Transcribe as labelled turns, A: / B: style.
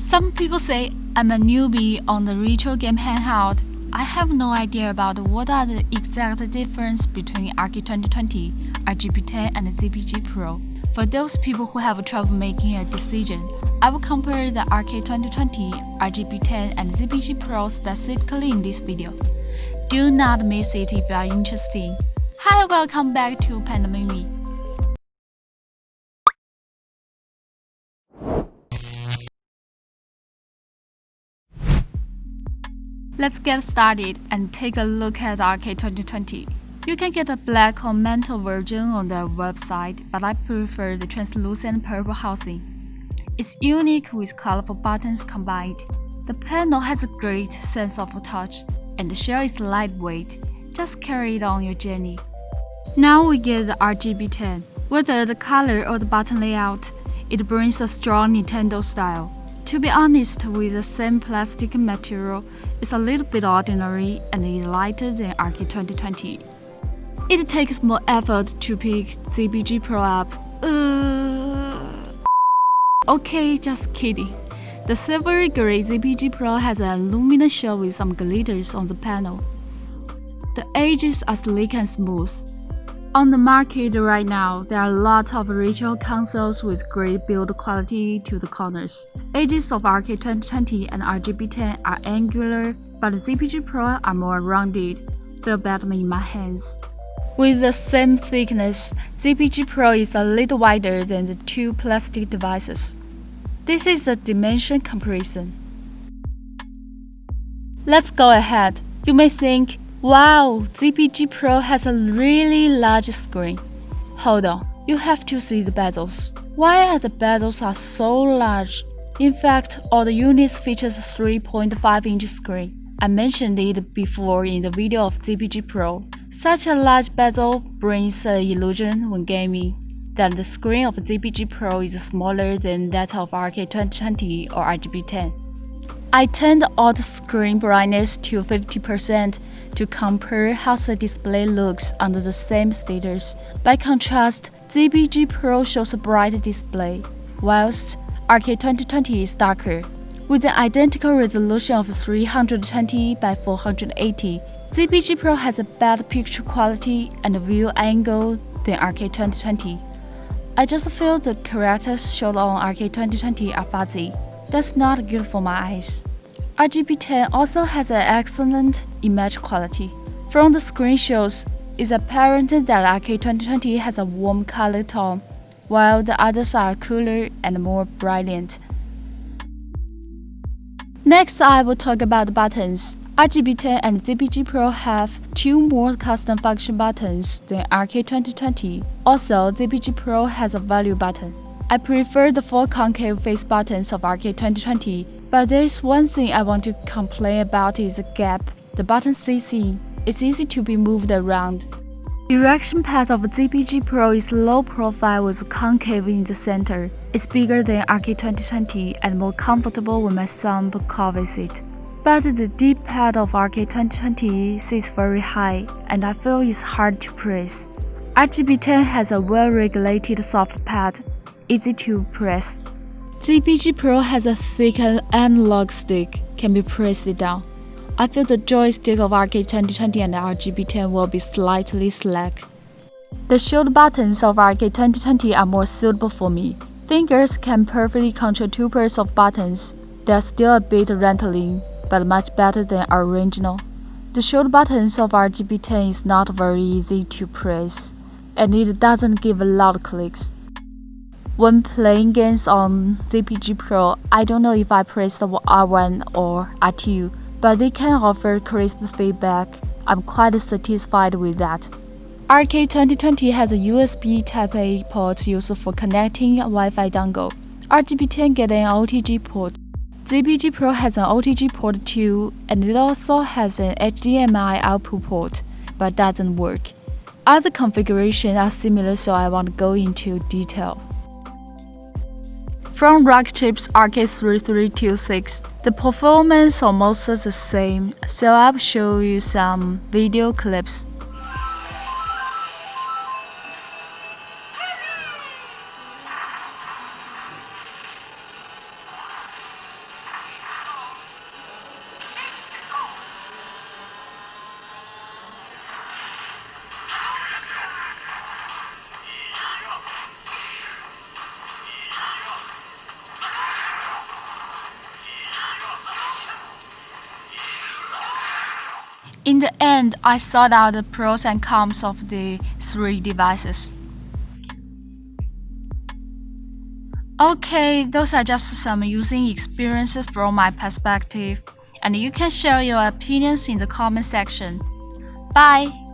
A: Some people say I'm a newbie on the retro game handheld. I have no idea about what are the exact difference between RK2020, RGB10 and ZPG Pro. For those people who have trouble making a decision, I will compare the RK2020, RGB10 and ZPG Pro specifically in this video. Do not miss it if you are interested. Hi, welcome back to Panda Mimi. Let's get started and take a look at RK2020. You can get a black or metal version on their website, but I prefer the translucent purple housing. It's unique with colorful buttons combined. The panel has a great sense of touch, and the shell is lightweight. Just carry it on your journey. Now we get the RGB10. Whether the color or the button layout, it brings a strong Nintendo style. To be honest, with the same plastic material, it's a little bit ordinary and it's lighter than RK2020. It takes more effort to pick ZPG Pro up. Okay, just kidding. The silvery gray ZPG Pro has an aluminum shell with some glitters on the panel. The edges are sleek and smooth. On the market right now, there are a lot of retro consoles with great build quality to the corners. Edges of RK2020 and RGB10 are angular, but the ZPG Pro are more rounded. Feel better in my hands. With the same thickness, ZPG Pro is a little wider than the two plastic devices. This is a dimension comparison. Let's go ahead. You may think, wow, ZPG Pro has a really large screen. Hold on, you have to see the bezels. Why are the bezels so large? In fact, all the units features a 3.5-inch screen. I mentioned it before in the video of ZPG Pro. Such a large bezel brings the illusion when gaming that the screen of ZPG Pro is smaller than that of RK2020 or RGB10. I turned all the screen brightness to 50% to compare how the display looks under the same status. By contrast, ZPG Pro shows a bright display, whilst RK2020 is darker. With an identical resolution of 320 by 480, ZPG Pro has a better picture quality and view angle than RK2020. I just feel the characters shown on RK2020 are fuzzy. That's not good for my eyes. RGB10 also has an excellent image quality. From the screenshots, it's apparent that RK2020 has a warm color tone, while the others are cooler and more brilliant. Next, I will talk about the buttons. RGB10 and ZPG Pro have two more custom function buttons than RK2020. Also, ZPG Pro has a value button. I prefer the four concave face buttons of RK2020, but there is one thing I want to complain about is the gap. The button CC. It's easy to be moved around. Direction pad of ZPG Pro is low profile with concave in the center. It's bigger than RK2020 and more comfortable when my thumb covers it. But the D-pad of RK2020 sits very high, and I feel it's hard to press. RGB10 has a well-regulated soft pad, easy to press. ZPG Pro has a thick analog stick, can be pressed down. I feel the joystick of RK2020 and RGB10 will be slightly slack. The shoulder buttons of RK2020 are more suitable for me. Fingers can perfectly control two pairs of buttons. They are still a bit rattling, but much better than original. The shoulder buttons of RGB10 is not very easy to press, and it doesn't give loud clicks. When playing games on ZPG Pro, I don't know if I pressed R1 or R2, but they can offer crisp feedback. I'm quite satisfied with that. RK2020 has a USB Type-A port used for connecting a Wi-Fi dongle. RGB10 gets an OTG port. ZPG Pro has an OTG port too, and it also has an HDMI output port, but doesn't work. Other configurations are similar, so I won't go into detail. From Rockchip's RK3326, the performance is almost the same, so I'll show you some video clips. In the end, I sought out the pros and cons of the three devices. Okay, those are just some using experiences from my perspective, and you can share your opinions in the comment section. Bye!